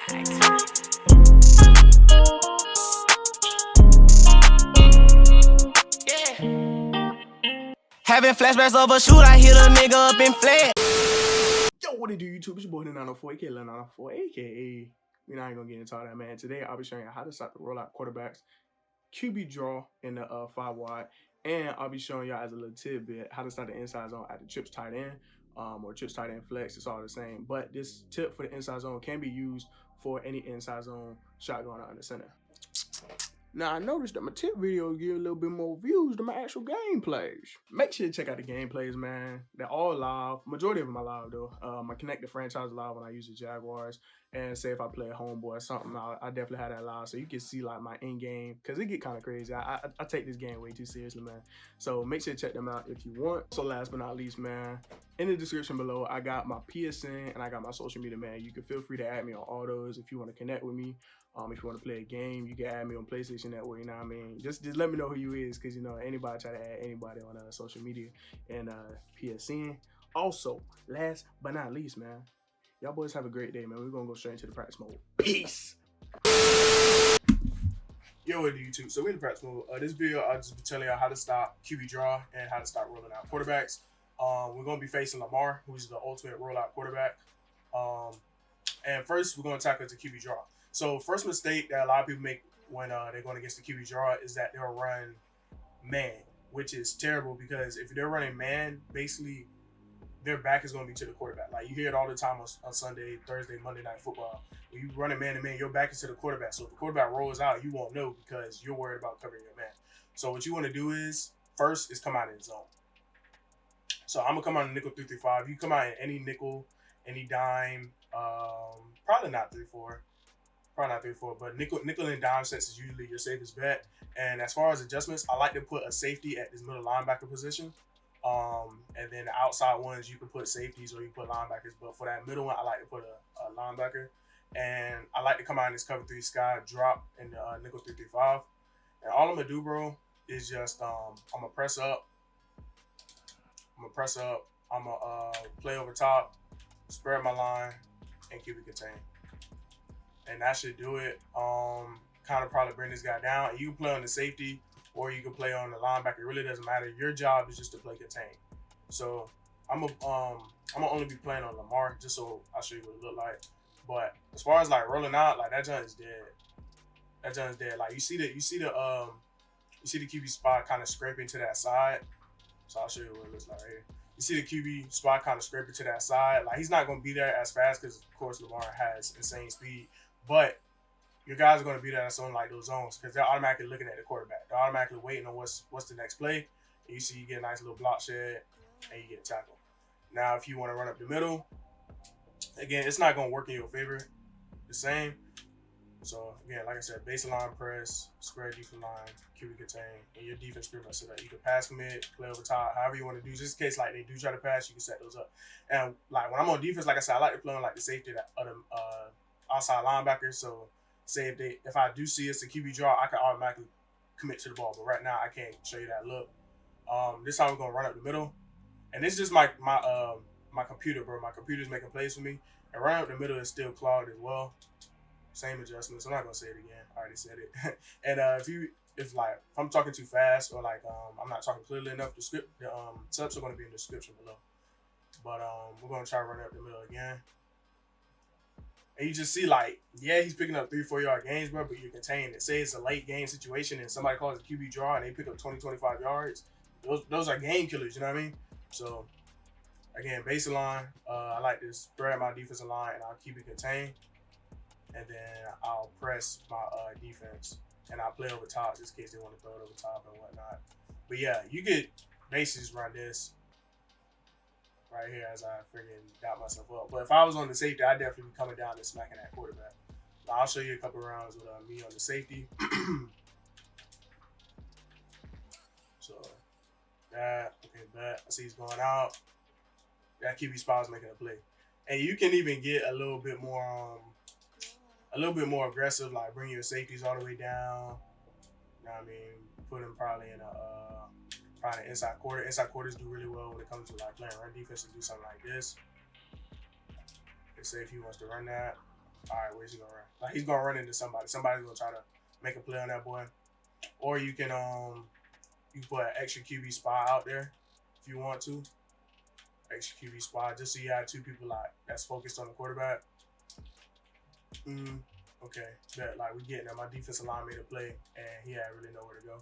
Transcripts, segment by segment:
Having flashbacks of a shoot, I hit a nigga up in flat. Yo, what it do, YouTube? It's your boy, the 904, aka 904, aka. We're not even gonna get into all that, man. Today, I'll be showing you how to stop the rollout quarterbacks, QB draw in the 5 wide, and I'll be showing y'all as a little tidbit how to start the inside zone at the trips tight end, or trips tight end flex. It's all the same, but this tip for the inside zone can be used for any inside zone shotgun out in the center. Now, I noticed that my tip videos get a little bit more views than my actual gameplays. Make sure to check out the gameplays, man. They're all live. Majority of them are live, though. I connect the franchise live when I use the Jaguars. And say if I play a homeboy or something, I definitely have that live. So you can see, like, my in-game. Because it get kind of crazy. I take this game way too seriously, man. So make sure to check them out if you want. So last but not least, man, in the description below, I got my PSN and I got my social media, man. You can feel free to add me on all those if you want to connect with me. If you want to play a game, you can add me on PlayStation Network, you know what I mean? Just let me know who you is, because, you know, anybody try to add anybody on social media and PSN. Also, last but not least, man, y'all boys have a great day, man. We're going to go straight into the practice mode. Peace! Yo, what do YouTube? So we're in the practice mode. This video, I'll just be telling y'all how to stop QB draw and how to start rolling out quarterbacks. We're going to be facing Lamar, who's the ultimate rollout quarterback. And first, we're going to tackle the QB draw. So first mistake that a lot of people make when they're going against the QB draw is that they'll run man, which is terrible because if they're running man, basically their back is going to be to the quarterback. Like you hear it all the time on Sunday, Thursday, Monday Night Football. When you running man to man, your back is to the quarterback. So if the quarterback rolls out, you won't know because you're worried about covering your man. So what you want to do is first is come out in the zone. So I'm gonna come out in nickel 3-3-5. You come out in any nickel, any dime, probably not 3-4. Probably not 3-4, but nickel and dime sets is usually your safest bet. And as far as adjustments, I like to put a safety at this middle linebacker position. And then the outside ones, you can put safeties or you can put linebackers. But for that middle one, I like to put a linebacker. And I like to come out in this cover 3 sky, drop in the nickel 3-3-5. And all I'm going to do, bro, is just I'm going to press up. I'm going to play over top, spread my line, and keep it contained. And that should do it. Kind of probably bring this guy down. You can play on the safety or you can play on the linebacker. It really doesn't matter. Your job is just to play contain. So I'm gonna only be playing on Lamar just so I'll show you what it look like. But as far as like rolling out, like that joint is dead. That joint is dead. Like you see the QB spot kind of scraping to that side. So I'll show you what it looks like right here. You see the QB spot kind of scraping to that side. Like he's not going to be there as fast because of course Lamar has insane speed. But your guys are going to be there at something like those zones because they're automatically looking at the quarterback. They're automatically waiting on what's the next play. And you see you get a nice little block shed and you get a tackle. Now, if you want to run up the middle, again, it's not going to work in your favor the same. So, again, like I said, baseline press, square defense line, QB contain, and your defense pretty much set up. You can pass commit, play over top, however you want to do. Just in case, like, they do try to pass, you can set those up. And, like, when I'm on defense, like I said, I like to play on, like, the safety of the outside linebackers. So, say if I do see it's a QB draw, I can automatically commit to the ball. But right now, I can't show you that look. This time we're going to run up the middle. And this is just my computer, bro. My computer's making plays for me. And running up the middle is still clogged as well. Same adjustments. I'm not gonna say it again. I already said it. And if I'm talking too fast or like I'm not talking clearly enough, the steps are gonna be in the description below. But we're gonna try running up the middle again. And you just see like, yeah, he's picking up 3-4 yard gains, bro, but you're contained. It says it's a late game situation and somebody calls a QB draw and they pick up 20-25 yards. Those are game killers, you know what I mean? So again, baseline, I like to spread my defensive line and I'll keep it contained. And then I'll press my defense and I'll play over top just in case they want to throw it over top and whatnot. But yeah, you could basically just run this right here as I freaking got myself up. But if I was on the safety, I'd definitely be coming down and smacking that quarterback. Now, I'll show you a couple rounds with me on the safety. So that, okay, that. I see he's going out. That QB spot is making a play. And you can even get a little bit more aggressive, like bring your safeties all the way down. You know what I mean? Put them probably in probably inside quarter. Inside quarters do really well when it comes to like playing run defense and do something like this. Let's say if he wants to run that. All right, where's he gonna run? Like he's gonna run into somebody. Somebody's gonna try to make a play on that boy. Or you can you put an extra QB spot out there if you want to. Extra QB spot just so you have two people like that's focused on the quarterback. Okay, that like we getting that. My defensive line made a play and he had really nowhere to go.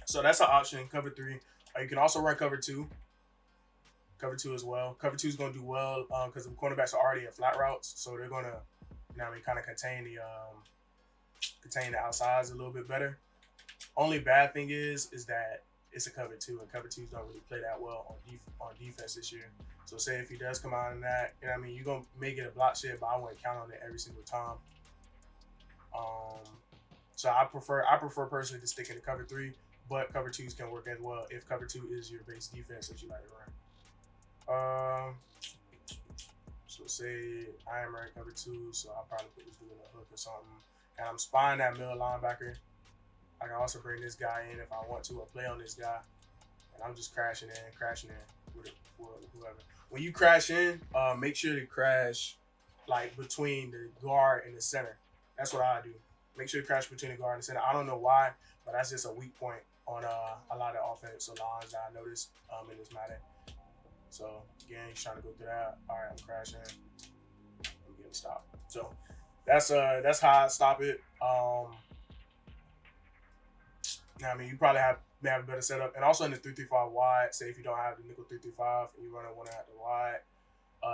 So that's an option. Cover 3. You can also run cover 2. Cover 2 as well. Cover 2 is going to do well because the cornerbacks are already in flat routes, so they're going to, kind of contain the outsides a little bit better. Only bad thing is that it's a cover 2, and cover 2s don't really play that well on defense this year. So say if he does come out in that, you're going to make it a block shed, but I wouldn't count on it every single time. So I prefer personally to stick in the cover 3, but cover 2s can work as well if cover 2 is your base defense that you like to run. So say I am running cover 2, so I'll probably put this dude in a hook or something. And I'm spying that middle linebacker. I can also bring this guy in if I want to, or play on this guy. And I'm just crashing in with whoever. When you crash in, make sure to crash like between the guard and the center. That's what I do. Make sure to crash between the guard and the center. I don't know why, but that's just a weak point on a lot of offensive lines that I noticed in this Madden. So again, he's trying to go through that. All right, I'm crashing. I'm getting stopped. So that's how I stop it. You probably may have a better setup, and also in the 3-3-5 wide. Say if you don't have the nickel 3-3-5 and you run one out the wide,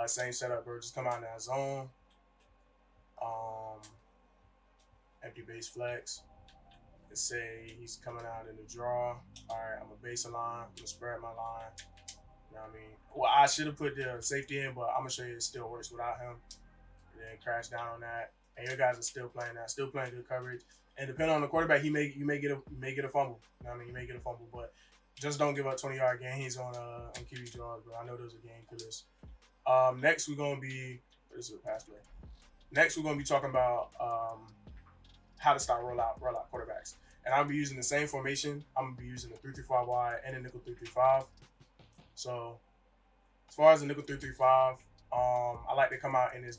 same setup, bro. Just come out in that zone. Empty base flex. Let's say he's coming out in the draw. All right, I'm a base a line. I'm gonna spread my line. You know what I mean? Well, I should have put the safety in, but I'm gonna show you it still works without him. And then crash down on that. And your guys are still playing that, still playing good coverage. And depending on the quarterback, you may get a fumble. You know what I mean? You may get a fumble, but just don't give up 20-yard gains on QB draws, bro. I know those are game killers. Next we're gonna be this is a pass play. Next we're gonna be talking about how to stop rollout quarterbacks. And I'll be using the same formation. I'm gonna be using the 3-3-5 wide and the nickel 3-3-5. So as far as the nickel 3-3-5, I like to come out in this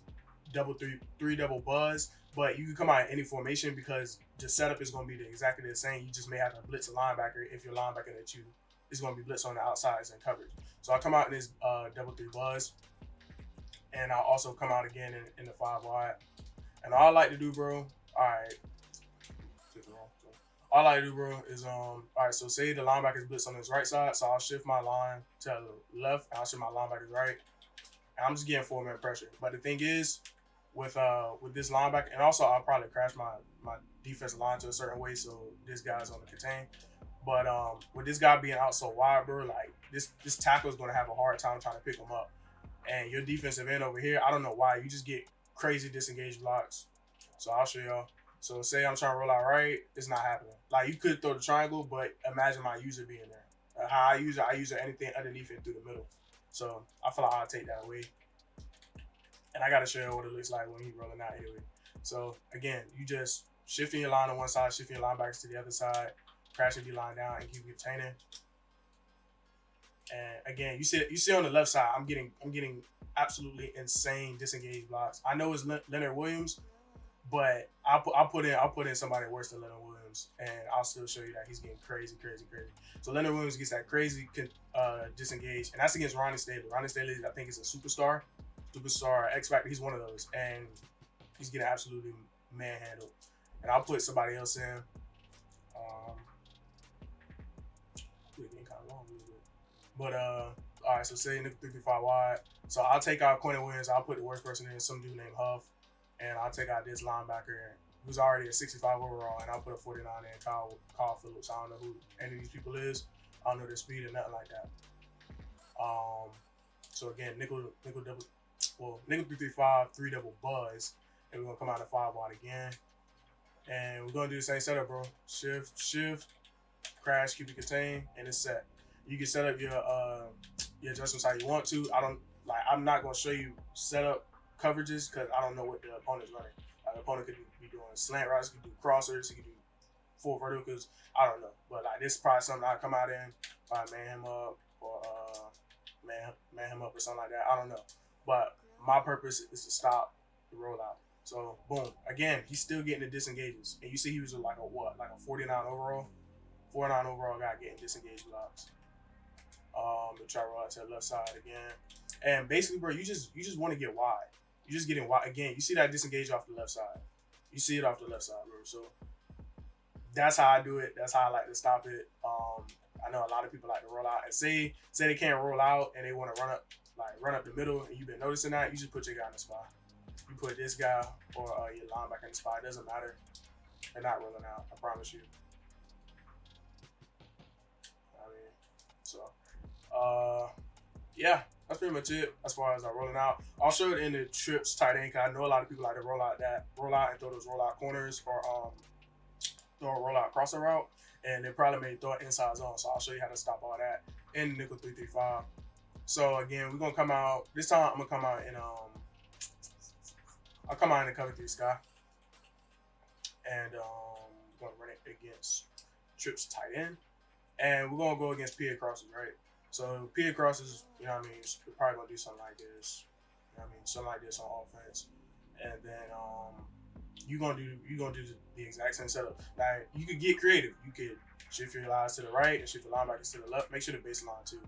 three double buzz, but you can come out in any formation because the setup is going to be exactly the same. You just may have to blitz a linebacker if your linebacker that you is going to be blitz on the outsides and coverage. So I'll come out in this double 3 buzz, and I'll also come out again in the 5 wide. And all I like to do, bro, all I like to do, bro, is all right, so say the linebacker's blitz on his right side, so I'll shift my line to the left, and I'll shift my linebacker's right. And I'm just getting 4-man pressure. But the thing is, with this linebacker, and also I'll probably crash my defensive line to a certain way so this guy's on the contain. But with this guy being out so wide, bro, like this tackle is going to have a hard time trying to pick him up. And your defensive end over here, I don't know why, you just get crazy disengaged blocks. So I'll show y'all. So say I'm trying to roll out right, it's not happening. Like you could throw the triangle, but imagine my user being there. How I use it anything underneath it through the middle. So I feel like I'll take that away. And I gotta show you what it looks like when he's rolling out here. So again, you just shifting your line on one side, shifting your linebackers to the other side, crashing your line down and keep retaining. And again, you see on the left side, I'm getting absolutely insane disengaged blocks. I know it's Leonard Williams, but I'll put in somebody worse than Leonard Williams, and I'll still show you that he's getting crazy. So Leonard Williams gets that crazy disengaged, and that's against Ronnie Staley. Ronnie Staley, I think, is a superstar X Factor. He's one of those, and he's getting absolutely manhandled. And I'll put somebody else in. We're getting kind of long, but all right. So say nickel 3-5 wide. So I'll take out Quentin Williams. I'll put the worst person in, some dude named Huff. And I'll take out this linebacker who's already a 65 overall, and I'll put a 49 in, Kyle Phillips. I don't know who any of these people is. I don't know their speed or nothing like that. So again, nickel 3-3-5, 3 double buzz, and we're gonna come out of 5 wide again, and we're gonna do the same setup, bro. Shift, crash, keep it contained, and it's set. You can set up your adjustments how you want to. I'm not gonna show you setup coverages because I don't know what the opponent's running. The opponent could be doing slant routes, he could do crossers, he could do full verticals. I don't know, but like this is probably something I come out in, if I man him up or man him up or something like that. I don't know, but my purpose is to stop the rollout. So boom, again, he's still getting the disengages, and you see he was like a what, like a 49 overall, 49 overall guy getting disengaged blocks. To try to roll out to the left side again, and basically, bro, you just want to get wide. You're just getting wide again. You see that disengage off the left side. You see it off the left side, bro. So that's how I do it. That's how I like to stop it. I know a lot of people like to roll out and say they can't roll out and they want to run up the middle, and you've been noticing that. You just put your guy in the spot. You put this guy or your linebacker in the spot. It doesn't matter. They're not rolling out. I promise you. I mean, so yeah, that's pretty much it as far as rolling out. I'll show it in the trips tight end, because I know a lot of people like to roll out and throw those rollout corners, or throw a rollout crosser route, and they probably may throw it inside zone. So I'll show you how to stop all that in nickel 3-3-5. So again, we're gonna come out this time. I'm gonna come out in I'll come out in the cover 3 sky, and we're gonna run it against trips tight end, and we're gonna go against PA crosses, right? So PA crosses, you know what I mean, we're probably gonna do something like this, you know what I mean, something like this on offense, and then you're gonna do the exact same setup. Now you could get creative. You could shift your lines to the right and shift your linebackers to the left. Make sure the baseline too.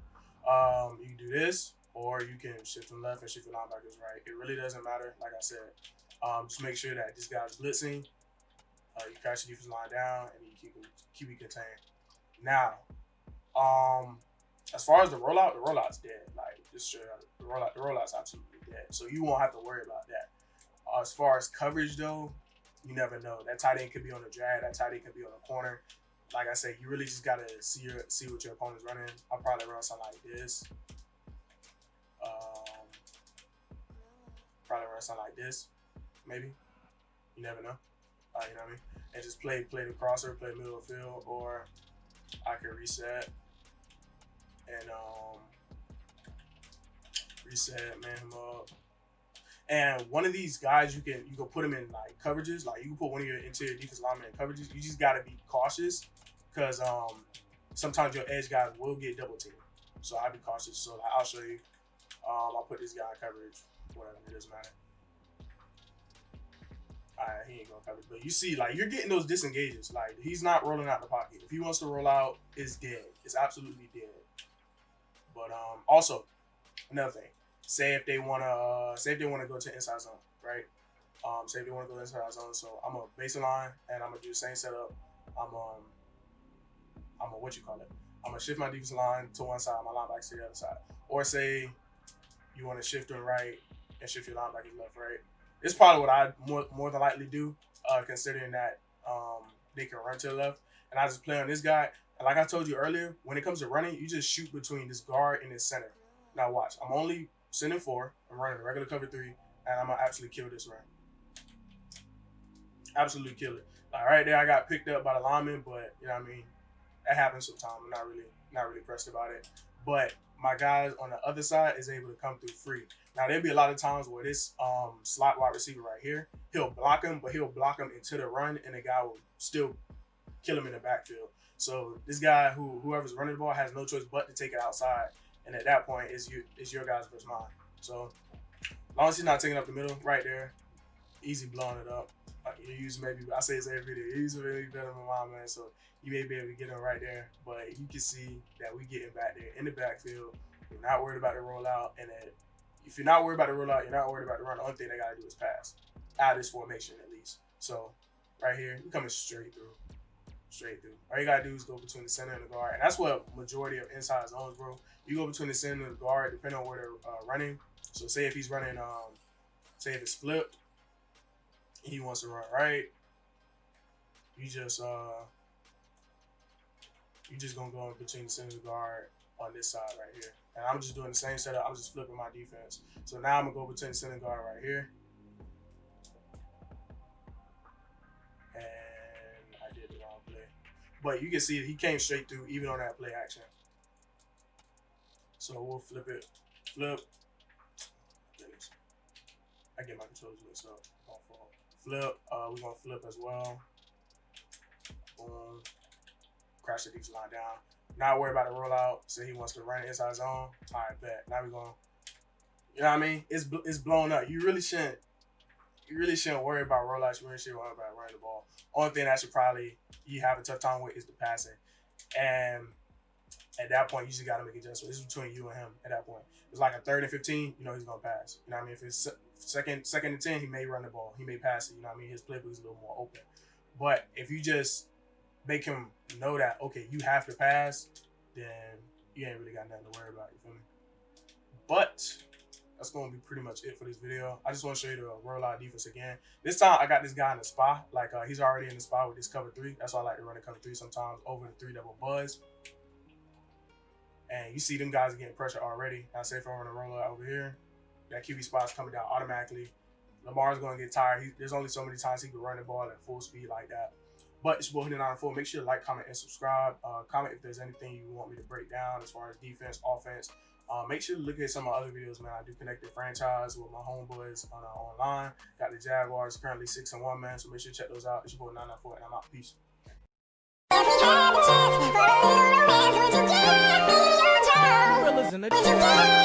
You can do this, or you can shift them left and shift your linebackers right. It really doesn't matter. Like I said, just make sure that this guy's blitzing. You crash the defense line down, and you keep it contained. Now, as far as the rollout's dead. Like, just straight up, the rollout's absolutely dead. So you won't have to worry about that. As far as coverage though, you never know. That tight end could be on the drag. That tight end could be on the corner. Like I said, you really just gotta see what your opponent's running. I'll probably run something like this. Probably run something like this, maybe. You never know. You know what I mean? And just play the crosser, play middle of the field, or I can reset and man him up. And one of these guys, you can put him in like coverages. Like you can put one of your interior defense linemen in coverages. You just gotta be cautious, because sometimes your edge guys will get double teamed. So I'd be cautious. So like, I'll show you. I'll put this guy in coverage. Whatever, it doesn't matter. Alright, he ain't gonna cover. But you see, like, you're getting those disengages. Like, he's not rolling out the pocket. If he wants to roll out, it's dead. It's absolutely dead. But also, another thing. Say if they wanna go to inside zone, right? Say if they wanna go to inside zone. So I'm a baseline, and I'm gonna do the same setup. I'm a what you call it? I'm gonna shift my defense line to one side, my linebackers to the other side. Or say you want to shift them right and shift your linebackers left, right? It's probably what I more than likely do, considering that they can run to the left. And I just play on this guy. And like I told you earlier, when it comes to running, you just shoot between this guard and this center. Now watch, I'm only sending 4. I'm running a regular cover 3, and I'm gonna absolutely kill this run. Absolutely kill it. Like right there, I got picked up by the lineman, but you know what I mean. That happens sometimes. I'm not really pressed about it. But my guys on the other side is able to come through free. Now there'll be a lot of times where this slot wide receiver right here, he'll block him, but he'll block him into the run, and the guy will still kill him in the backfield. So this guy, whoever's running the ball, has no choice but to take it outside, and at that point, it's your guys versus mine. So as long as he's not taking up the middle, right there, easy blowing it up. You use maybe, I say this every video, you use maybe better than mine, man. So you may be able to get him right there, but you can see that we getting back there in the backfield. We're not worried about the rollout, and that if you're not worried about the rollout, you're not worried about the run. The only thing they gotta do is pass out of this formation at least. So right here, we're coming straight through. All you gotta do is go between the center and the guard, and that's what majority of inside zones, bro. You go between the center and the guard, depending on where they're running. So say if he's running, say if it's flipped, he wants to run right. You just gonna go in between the center and the guard on this side right here, and I'm just doing the same setup. I'm just flipping my defense. So now I'm gonna go between the center and guard right here. But you can see he came straight through even on that play action. So we'll flip it. Flip. I get my controllers mixed up. My fault. Flip. We're going to flip as well. Boom. Crash the defense line down. Not worry about the rollout. Say he wants to run inside zone. All right, bet. Now we're going. You know what I mean? It's blown up. You really shouldn't. you really shouldn't worry about rollouts. You really shouldn't worry about running the ball. Only thing that you have a tough time with is the passing. And at that point, you just got to make adjustments. It's between you and him at that point. It's like a 3rd and 15, you know he's going to pass. You know what I mean? If it's second and 10, he may run the ball. He may pass it. You know what I mean? His playbook is a little more open. But if you just make him know that, okay, you have to pass, then you ain't really got nothing to worry about. You feel me? But that's going to be pretty much it for this video. I just want to show you the rollout defense again. This time, I got this guy in the spot. Like, he's already in the spot with this cover 3. That's why I like to run the cover 3 sometimes over the 3 double buzz. And you see them guys getting pressure already. I say if I run a rollout over here, that QB spot's coming down automatically. Lamar's going to get tired. There's only so many times he can run the ball at full speed like that. But it's hitting on full. Make sure to like, comment, and subscribe. Comment if there's anything you want me to break down as far as defense, offense. Make sure to look at some of my other videos, man. I do connected franchise with my homeboys online. Got the Jaguars currently 6-1, man. So make sure to check those out. It's your boy 994, and I'm out. Peace. Gorillas in the